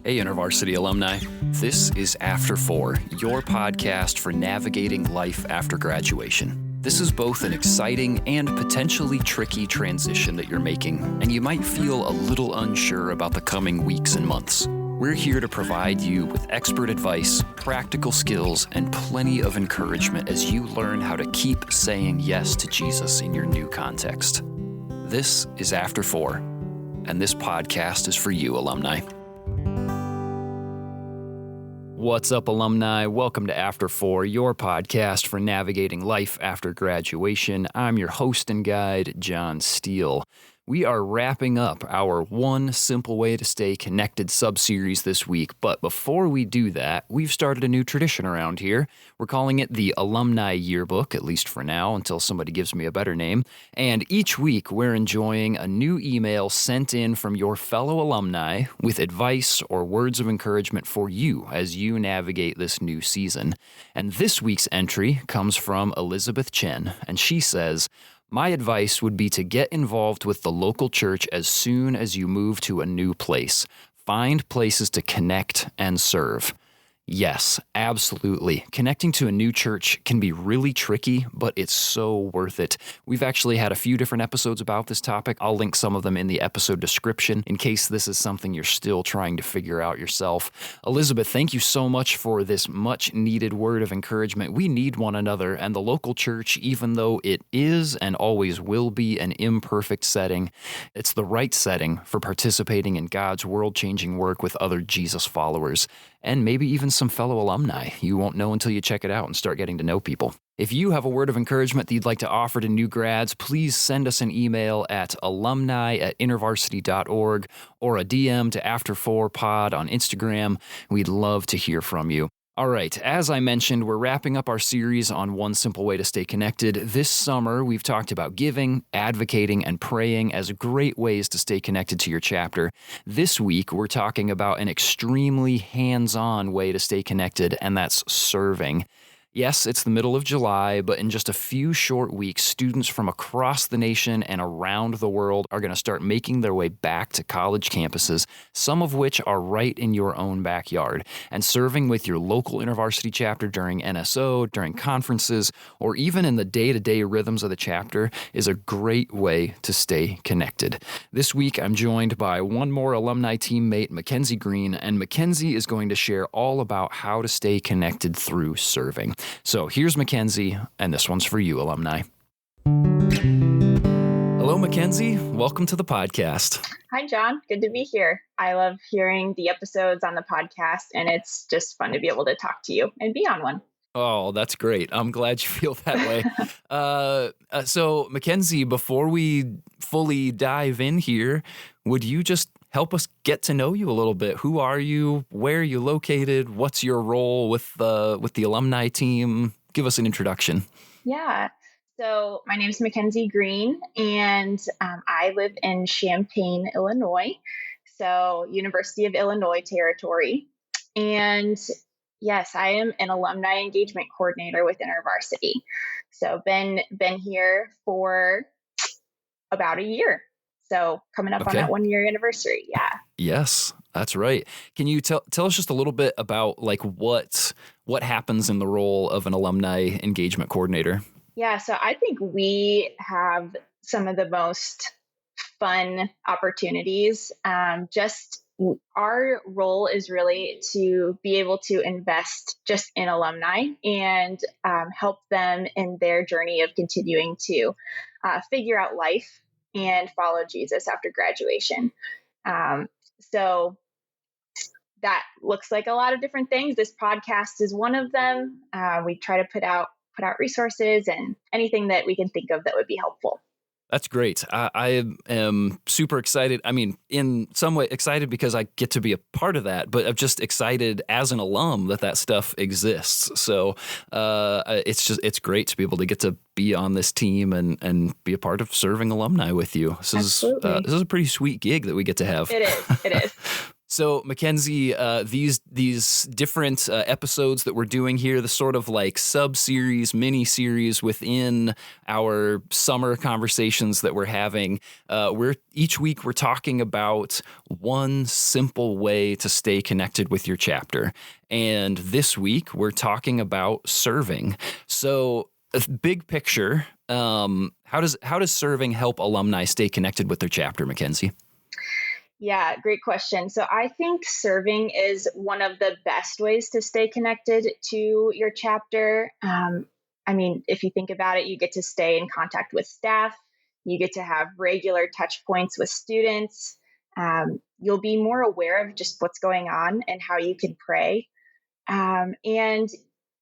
Hey, InterVarsity alumni. This is After 4, your podcast for navigating life after graduation. This is both an exciting and potentially tricky transition that you're making, and you might feel a little unsure about the coming weeks and months. We're here to provide you with expert advice, practical skills, and plenty of encouragement as you learn how to keep saying yes to Jesus in your new context. This is After 4, and this podcast is for you, alumni. What's up, alumni? Welcome to After 4, your podcast for navigating life after graduation. I'm your host and guide, John Steele. We are wrapping up our One Simple Way to Stay Connected sub-series this week, but before we do that, we've started a new tradition around here. We're calling it the Alumni Yearbook, at least for now, until somebody gives me a better name. And each week, we're enjoying a new email sent in from your fellow alumni with advice or words of encouragement for you as you navigate this new season. And this week's entry comes from Elizabeth Chen, and she says, "My advice would be to get involved with the local church as soon as you move to a new place. Find places to connect and serve." Yes, absolutely. Connecting to a new church can be really tricky, but it's so worth it. We've actually had a few different episodes about this topic. I'll link some of them in the episode description in case this is something you're still trying to figure out yourself. Elizabeth, thank you so much for this much needed word of encouragement. We need one another, and the local church, even though it is and always will be an imperfect setting, it's the right setting for participating in God's world-changing work with other Jesus followers, and maybe even some fellow alumni. You won't know until you check it out and start getting to know people. If you have a word of encouragement that you'd like to offer to new grads, please send us an email at alumni@intervarsity.org or a DM to After4Pod on Instagram. We'd love to hear from you. All right, as I mentioned, we're wrapping up our series on One Simple Way to Stay Connected. This summer, we've talked about giving, advocating, and praying as great ways to stay connected to your chapter. This week, we're talking about an extremely hands-on way to stay connected, and that's serving. Yes, it's the middle of July, but in just a few short weeks, students from across the nation and around the world are going to start making their way back to college campuses, some of which are right in your own backyard. And serving with your local InterVarsity chapter during NSO, during conferences, or even in the day-to-day rhythms of the chapter is a great way to stay connected. This week, I'm joined by one more alumni teammate, Mykenzie Green, and Mykenzie is going to share all about how to stay connected through serving. So here's Mykenzie, and this one's for you, alumni. Hello, Mykenzie. Welcome to the podcast. Hi, John. Good to be here. I love hearing the episodes on the podcast, and it's just fun to be able to talk to you and be on one. Oh, that's great. I'm glad you feel that way. So, Mykenzie, before we fully dive in here, would you just help us get to know you a little bit? Who are you? Where are you located? What's your role with the alumni team? Give us an introduction. Yeah. So my name is Mykenzie Green, and I live in Champaign, Illinois. So University of Illinois territory. And yes, I am an alumni engagement coordinator with InterVarsity. So been here for about a year. So coming up on that 1-year anniversary. Yeah. Yes, that's right. Can you tell us just a little bit about like what happens in the role of an alumni engagement coordinator? Yeah. So I think we have some of the most fun opportunities. Just our role is really to be able to invest just in alumni and help them in their journey of continuing to figure out life and follow Jesus after graduation. So that looks like a lot of different things. This podcast is one of them. We try to put out resources and anything that we can think of that would be helpful. That's great. I am super excited. I mean, in some way excited because I get to be a part of that, but I'm just excited as an alum that stuff exists. So it's great to be able to get to be on this team and be a part of serving alumni with you. This is a pretty sweet gig that we get to have. It is. So, Mykenzie, these different episodes that we're doing here, the sort of like sub-series, mini-series within our summer conversations that we're having, each week we're talking about one simple way to stay connected with your chapter. And this week we're talking about serving. So, big picture, how does serving help alumni stay connected with their chapter, Mykenzie? Yeah, great question. So I think serving is one of the best ways to stay connected to your chapter. I mean, if you think about it, you get to stay in contact with staff, you get to have regular touch points with students. You'll be more aware of just what's going on and how you can pray. And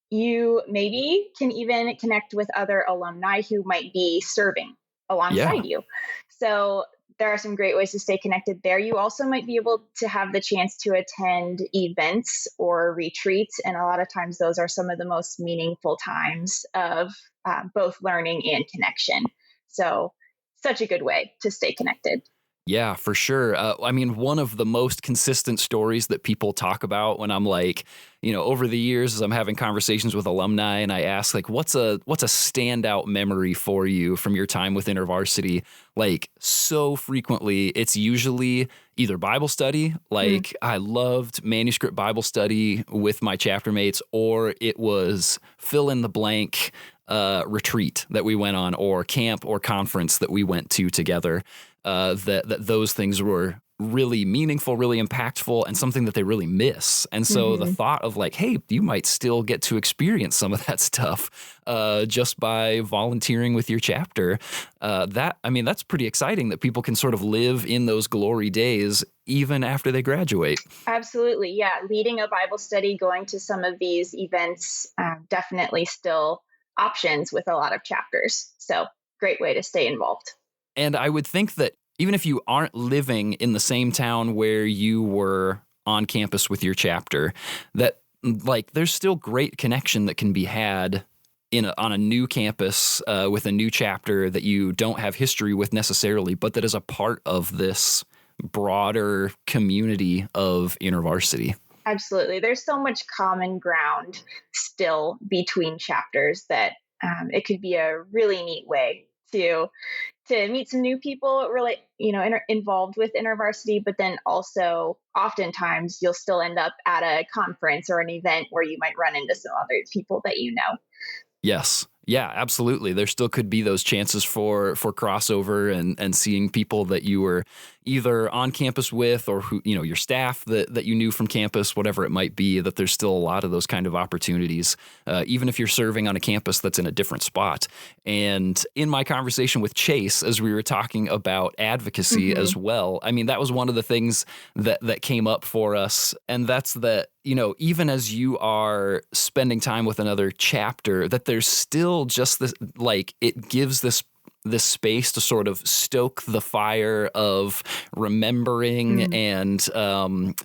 you maybe can even connect with other alumni who might be serving Yeah. alongside you. So there are some great ways to stay connected there. You also might be able to have the chance to attend events or retreats. And a lot of times, those are some of the most meaningful times of both learning and connection. So, such a good way to stay connected. Yeah, for sure. I mean, one of the most consistent stories that people talk about when I'm like, over the years as I'm having conversations with alumni and I ask like, what's a standout memory for you from your time with InterVarsity? Like so frequently, it's usually either Bible study, like I loved manuscript Bible study with my chapter mates, or it was fill in the blank retreat that we went on, or camp or conference that we went to together. That those things were really meaningful, really impactful, and something that they really miss. And so the thought of like, hey, you might still get to experience some of that stuff just by volunteering with your chapter. That's pretty exciting that people can sort of live in those glory days even after they graduate. Absolutely. Yeah. Leading a Bible study, going to some of these events, definitely still options with a lot of chapters. So, great way to stay involved. And I would think that even if you aren't living in the same town where you were on campus with your chapter, that like there's still great connection that can be had on a new campus with a new chapter that you don't have history with necessarily, but that is a part of this broader community of InterVarsity. Absolutely. There's so much common ground still between chapters that it could be a really neat way to meet some new people really involved with InterVarsity, but then also oftentimes you'll still end up at a conference or an event where you might run into some other people that you know. Yes. Yeah, absolutely. There still could be those chances for crossover and seeing people that you were either on campus with or who, your staff that you knew from campus, whatever it might be, that there's still a lot of those kind of opportunities, even if you're serving on a campus that's in a different spot. And in my conversation with Chase, as we were talking about advocacy as well, I mean, that was one of the things that came up for us. And that's that, even as you are spending time with another chapter, that there's still just this, like, it gives this space to sort of stoke the fire of remembering and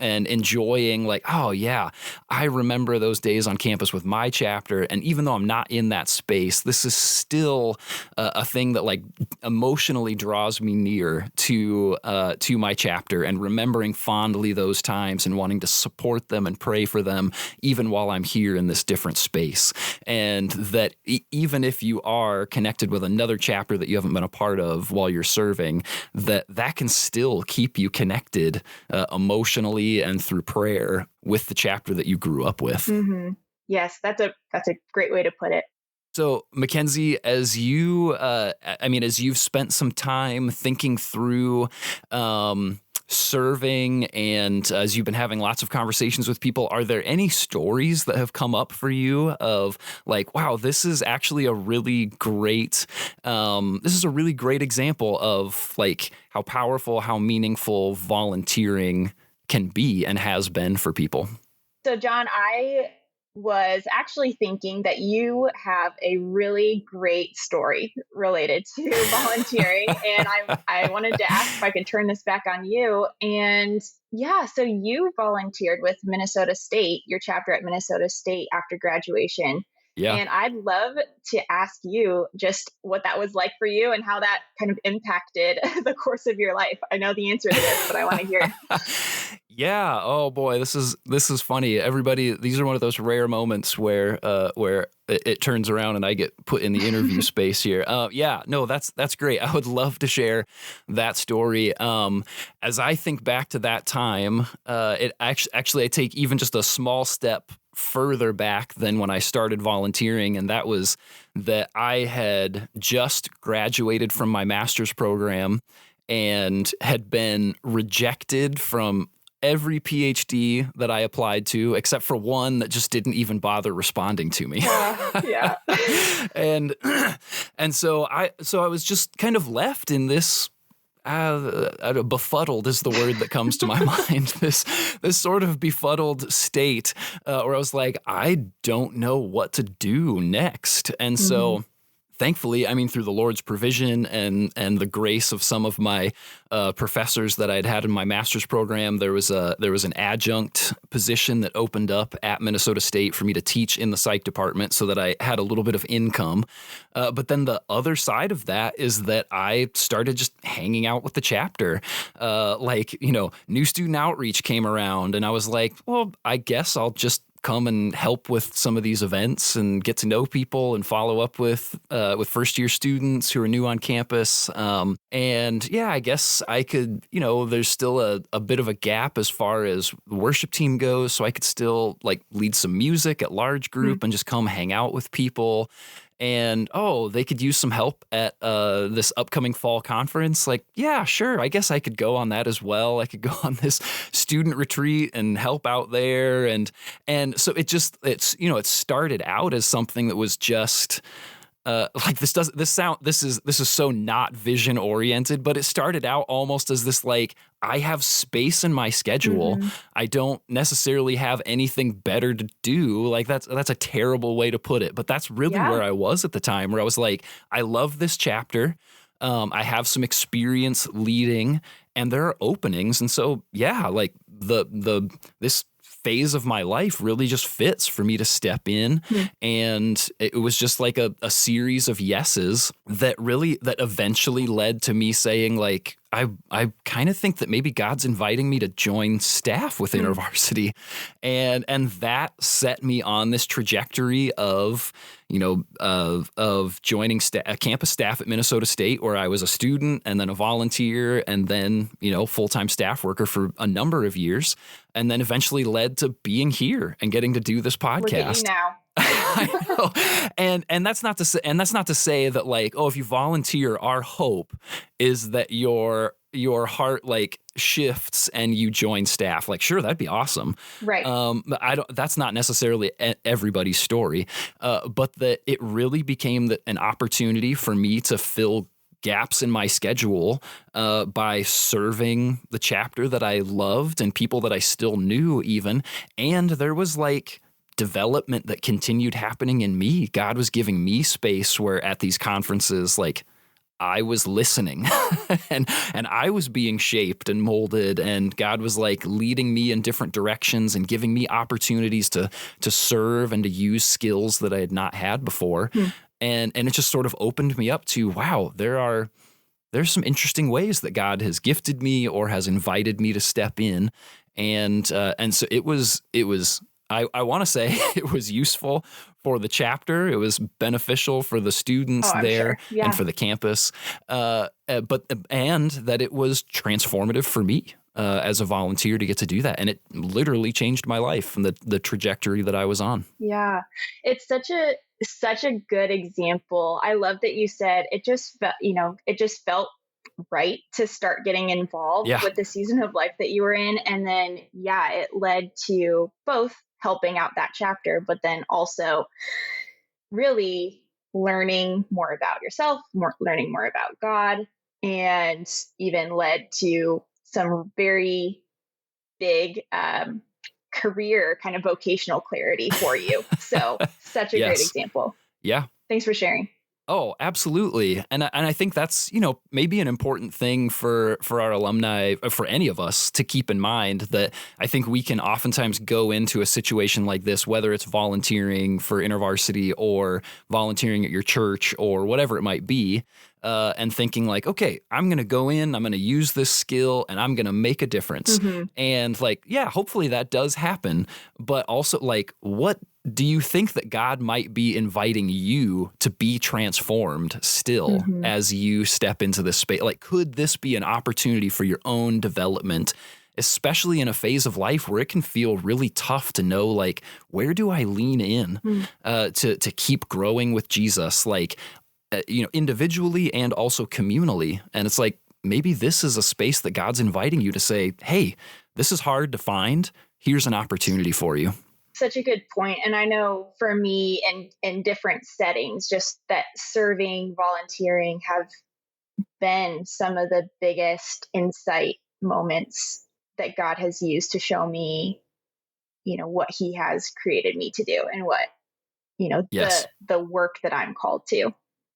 enjoying, like, oh yeah, I remember those days on campus with my chapter. And even though I'm not in that space, this is still a thing that like emotionally draws me near to my chapter, and remembering fondly those times and wanting to support them and pray for them, even while I'm here in this different space. And that even if you are connected with another chapter that you haven't been a part of while you're serving, that can still keep you connected emotionally and through prayer with the chapter that you grew up with. Yes, that's a great way to put it. So, Mykenzie, as you've spent some time thinking through serving, and as you've been having lots of conversations with people, are there any stories that have come up for you of like, wow, this is actually a really great example of like how powerful, how meaningful volunteering can be and has been for people? So, John, I was actually thinking that you have a really great story related to volunteering. And I wanted to ask if I could turn this back on you. And yeah, so you volunteered with Minnesota State, your chapter at Minnesota State after graduation. Yeah. And I'd love to ask you just what that was like for you and how that kind of impacted the course of your life. I know the answer to this, but I want to hear. Yeah. Oh boy, this is funny. Everybody, these are one of those rare moments where it turns around and I get put in the interview space here. Yeah. No, that's great. I would love to share that story. As I think back to that time, it actually I take even just a small step further back than when I started volunteering, and that was that I had just graduated from my master's program and had been rejected from every PhD that I applied to, except for one that just didn't even bother responding to me. Yeah. and and so I was just kind of left in this befuddled is the word that comes to my mind. This sort of befuddled state where I was like, I don't know what to do next. And so thankfully, I mean, through the Lord's provision and the grace of some of my professors that I'd had in my master's program, there was an adjunct position that opened up at Minnesota State for me to teach in the psych department, so that I had a little bit of income. But then the other side of that is that I started just hanging out with the chapter. New student outreach came around, and I was like, well, I guess I'll just come and help with some of these events and get to know people and follow up with first year students who are new on campus. And yeah, I guess I could, there's still a bit of a gap as far as the worship team goes. So I could still like lead some music at large group and just come hang out with people. And, they could use some help at this upcoming fall conference. Like, yeah, sure. I guess I could go on that as well. I could go on this student retreat and help out there. And so it started out as something that was just this is so not vision oriented, but it started out almost as this, like, I have space in my schedule. I don't necessarily have anything better to do. Like that's a terrible way to put it, but that's really where I was at the time, where I was like, I love this chapter. I have some experience leading, and there are openings. And so, yeah, like this phase of my life really just fits for me to step in. And it was just like a series of yeses that eventually led to me saying, like, I kind of think that maybe God's inviting me to join staff with InterVarsity. And that set me on this trajectory of joining campus staff at Minnesota State, where I was a student and then a volunteer and then, full-time staff worker for a number of years, and then eventually led to being here and getting to do this podcast. Look at you now. I know. And that's not to say that, like, if you volunteer, our hope is that your heart like shifts and you join staff. Like, sure, that'd be awesome. Right. That's not necessarily everybody's story. But that it really became an opportunity for me to fill gaps in my schedule by serving the chapter that I loved and people that I still knew even. And there was like development that continued happening in me. God was giving me space where at these conferences, like, I was listening and I was being shaped and molded, and God was like leading me in different directions and giving me opportunities to serve and to use skills that I had not had before. And it just sort of opened me up to, wow, there's some interesting ways that God has gifted me or has invited me to step in. And so it was I want to say it was useful for the chapter. It was beneficial for the students there and for the campus. But that it was transformative for me as a volunteer to get to do that. And it literally changed my life and the trajectory that I was on. Yeah. It's such a good example. I love that you said it just felt right to start getting involved with the season of life that you were in. And then, it led to both helping out that chapter, but then also really learning more about yourself, learning more about God, and even led to some very big career kind of vocational clarity for you. So such a great example. Yeah. Thanks for sharing. Oh, absolutely. And I think that's, maybe an important thing for our alumni, for any of us to keep in mind, that I think we can oftentimes go into a situation like this, whether it's volunteering for InterVarsity or volunteering at your church or whatever it might be, and thinking like, okay, I'm going to go in, I'm going to use this skill and I'm going to make a difference. Mm-hmm. And like, yeah, hopefully that does happen. But also, like, what do you think that God might be inviting you to be transformed still Mm-hmm. as you step into this space? Like, could this be an opportunity for your own development, especially in a phase of life where it can feel really tough to know, like, where do I lean in to keep growing with Jesus, like, individually and also communally? And it's like, maybe this is a space that God's inviting you to say, hey, this is hard to find. Here's an opportunity for you. Such a good point. And I know for me in different settings, just that serving, volunteering have been some of the biggest insight moments that God has used to show me, what he has created me to do and what, Yes. the work that I'm called to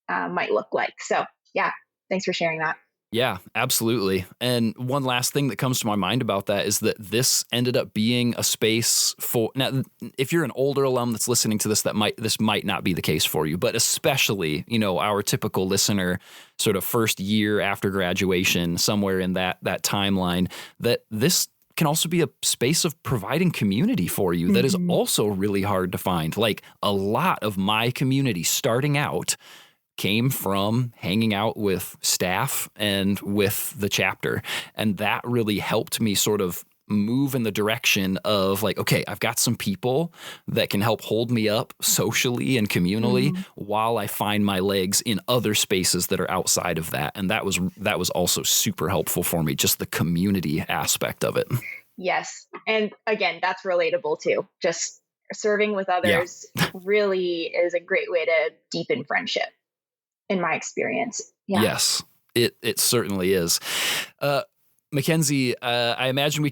might look like. So yeah, thanks for sharing that. Yeah, absolutely. And one last thing that comes to my mind about that is that this ended up being a space for, now, if you're an older alum that's listening to this, this might not be the case for you, but especially, our typical listener, sort of first year after graduation, somewhere in that timeline, that this can also be a space of providing community for you that is also really hard to find. Like, a lot of my community starting out came from hanging out with staff and with the chapter. And that really helped me sort of move in the direction of like, okay, I've got some people that can help hold me up socially and communally while I find my legs in other spaces that are outside of that. And that was also super helpful for me, just the community aspect of it. Yes. And again, that's relatable too. Just serving with Yeah. others really is a great way to deepen friendship, in my experience. Yeah. Yes, it certainly is. Mykenzie, I imagine we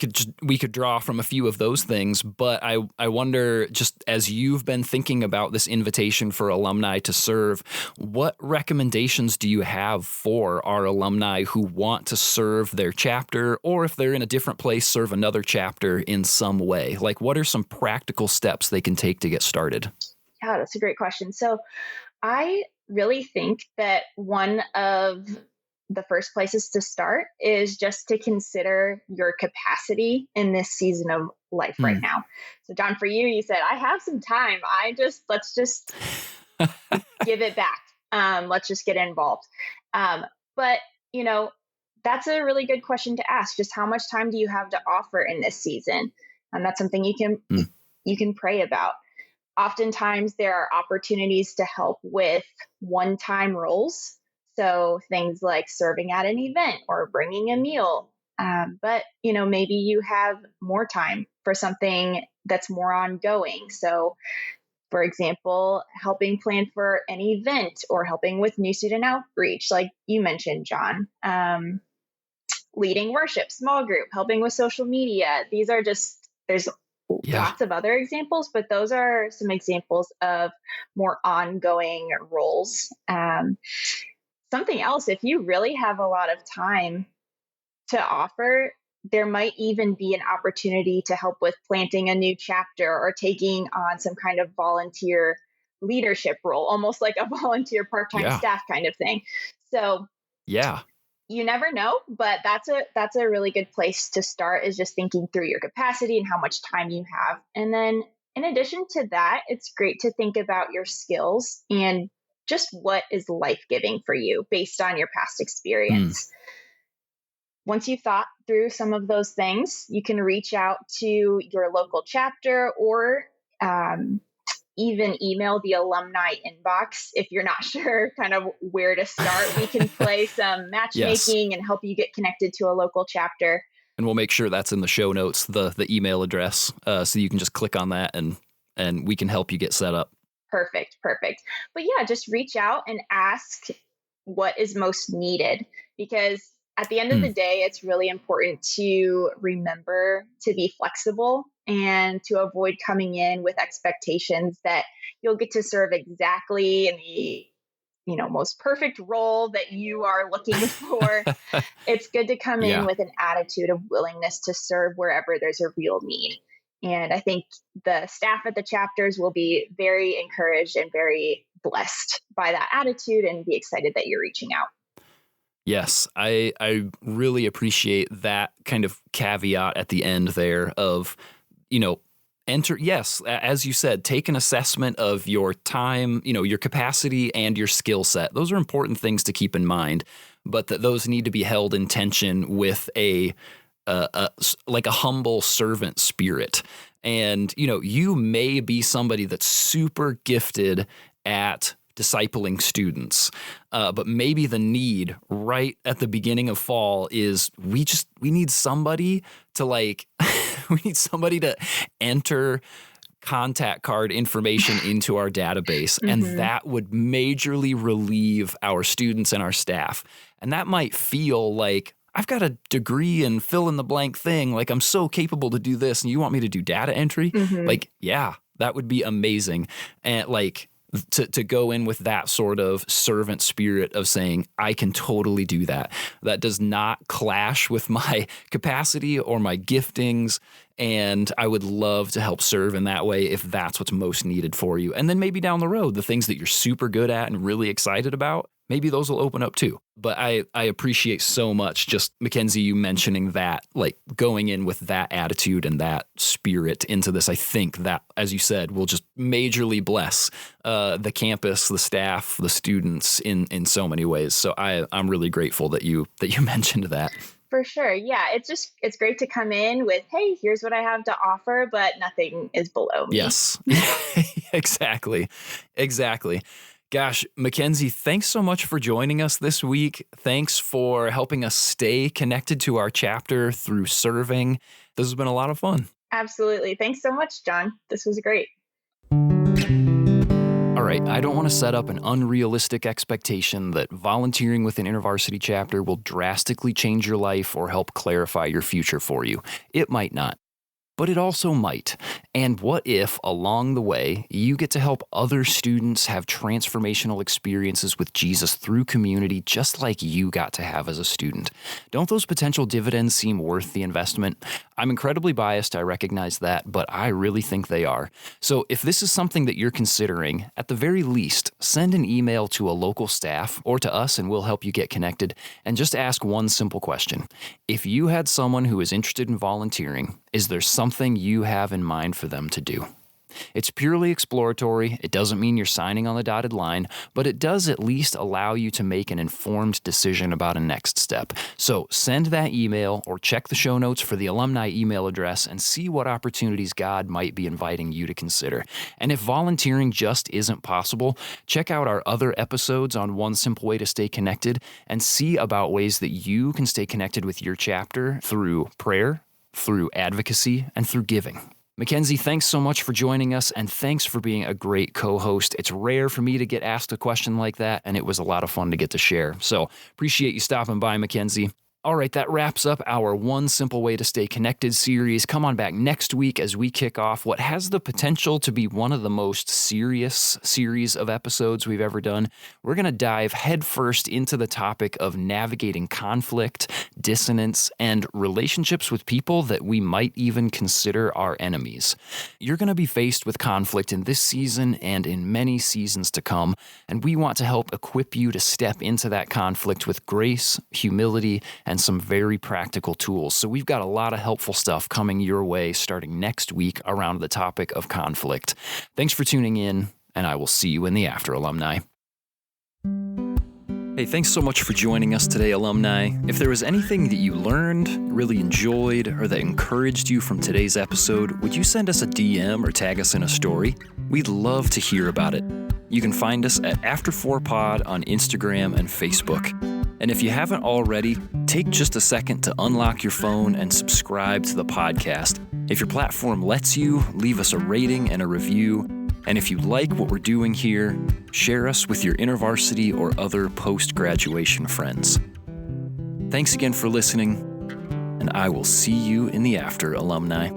could draw from a few of those things, but I wonder, just as you've been thinking about this invitation for alumni to serve, what recommendations do you have for our alumni who want to serve their chapter, or if they're in a different place, serve another chapter in some way? Like, what are some practical steps they can take to get started? Yeah, that's a great question. So I really think that one of the first places to start is just to consider your capacity in this season of life right now. So John, for you, you said, I have some time. Let's just give it back. Let's just get involved. But that's a really good question to ask. Just how much time do you have to offer in this season? And that's something you can pray about. Oftentimes there are opportunities to help with one-time roles. So things like serving at an event or bringing a meal. But maybe you have more time for something that's more ongoing. So for example, helping plan for an event or helping with new student outreach, like you mentioned, John, leading worship, small group, helping with social media. There's lots of other examples, but those are some examples of more ongoing roles. Something else, if you really have a lot of time to offer, there might even be an opportunity to help with planting a new chapter or taking on some kind of volunteer leadership role, almost like a volunteer part-time staff kind of thing. So Yeah. You never know, but that's a really good place to start, is just thinking through your capacity and how much time you have. And then in addition to that, it's great to think about your skills and just what is life-giving for you based on your past experience. Once you've thought through some of those things, you can reach out to your local chapter or even email the alumni inbox if you're not sure kind of where to start. We can play some matchmaking and help you get connected to a local chapter. And we'll make sure that's in the show notes, the email address, so you can just click on that and we can help you get set up. Perfect. But yeah, just reach out and ask what is most needed, because at the end of the day, it's really important to remember to be flexible and to avoid coming in with expectations that you'll get to serve exactly in the most perfect role that you are looking for. It's good to come in Yeah. with an attitude of willingness to serve wherever there's a real need. And I think the staff at the chapters will be very encouraged and very blessed by that attitude and be excited that you're reaching out. Yes, I really appreciate that kind of caveat at the end there of, yes, as you said, take an assessment of your time, your capacity and your skill set. Those are important things to keep in mind, but that those need to be held in tension with like a humble servant spirit. And, you may be somebody that's super gifted at discipling students. But maybe the need right at the beginning of fall is we need somebody to we need somebody to enter contact card information into our database. And that would majorly relieve our students and our staff. And that might feel like, I've got a degree in fill in the blank thing. Like, I'm so capable to do this. And you want me to do data entry? Yeah, that would be amazing. And to go in with that sort of servant spirit of saying, I can totally do that. That does not clash with my capacity or my giftings. And I would love to help serve in that way if that's what's most needed for you. And then maybe down the road, the things that you're super good at and really excited about, maybe those will open up too. But I appreciate so much just, Mykenzie, you mentioning that, like going in with that attitude and that spirit into this. I think that, as you said, will just majorly bless the campus, the staff, the students in so many ways. So I'm really grateful that you mentioned that. For sure. Yeah. It's great to come in with, hey, here's what I have to offer, but nothing is below me. Yes, exactly. Gosh, Mykenzie, thanks so much for joining us this week. Thanks for helping us stay connected to our chapter through serving. This has been a lot of fun. Absolutely. Thanks so much, John. This was great. All right, I don't want to set up an unrealistic expectation that volunteering with an InterVarsity chapter will drastically change your life or help clarify your future for you. It might not. But it also might. And what if, along the way, you get to help other students have transformational experiences with Jesus through community just like you got to have as a student? Don't those potential dividends seem worth the investment? I'm incredibly biased, I recognize that, but I really think they are. So if this is something that you're considering, at the very least, send an email to a local staff or to us and we'll help you get connected, and just ask one simple question. If you had someone who is interested in volunteering, is there something you have in mind for them to do? It's purely exploratory. It doesn't mean you're signing on the dotted line, but it does at least allow you to make an informed decision about a next step. So send that email or check the show notes for the alumni email address and see what opportunities God might be inviting you to consider. And if volunteering just isn't possible, check out our other episodes on one simple way to stay connected and see about ways that you can stay connected with your chapter through prayer, through advocacy, and through giving. Mykenzie, thanks so much for joining us, and thanks for being a great co-host. It's rare for me to get asked a question like that, and it was a lot of fun to get to share. So appreciate you stopping by, Mykenzie. All right, that wraps up our One Simple Way to Stay Connected series. Come on back next week as we kick off what has the potential to be one of the most serious series of episodes we've ever done. We're going to dive headfirst into the topic of navigating conflict, dissonance, and relationships with people that we might even consider our enemies. You're going to be faced with conflict in this season and in many seasons to come, and we want to help equip you to step into that conflict with grace, humility, and some very practical tools. So we've got a lot of helpful stuff coming your way starting next week around the topic of conflict. Thanks for tuning in, and I will see you in the after, alumni. Hey, thanks so much for joining us today, alumni. If there was anything that you learned, really enjoyed, or that encouraged you from today's episode, would you send us a DM or tag us in a story? We'd love to hear about it. You can find us at After4Pod on Instagram and Facebook. And if you haven't already, take just a second to unlock your phone and subscribe to the podcast. If your platform lets you, leave us a rating and a review. And if you like what we're doing here, share us with your InterVarsity or other post-graduation friends. Thanks again for listening, and I will see you in the after, alumni.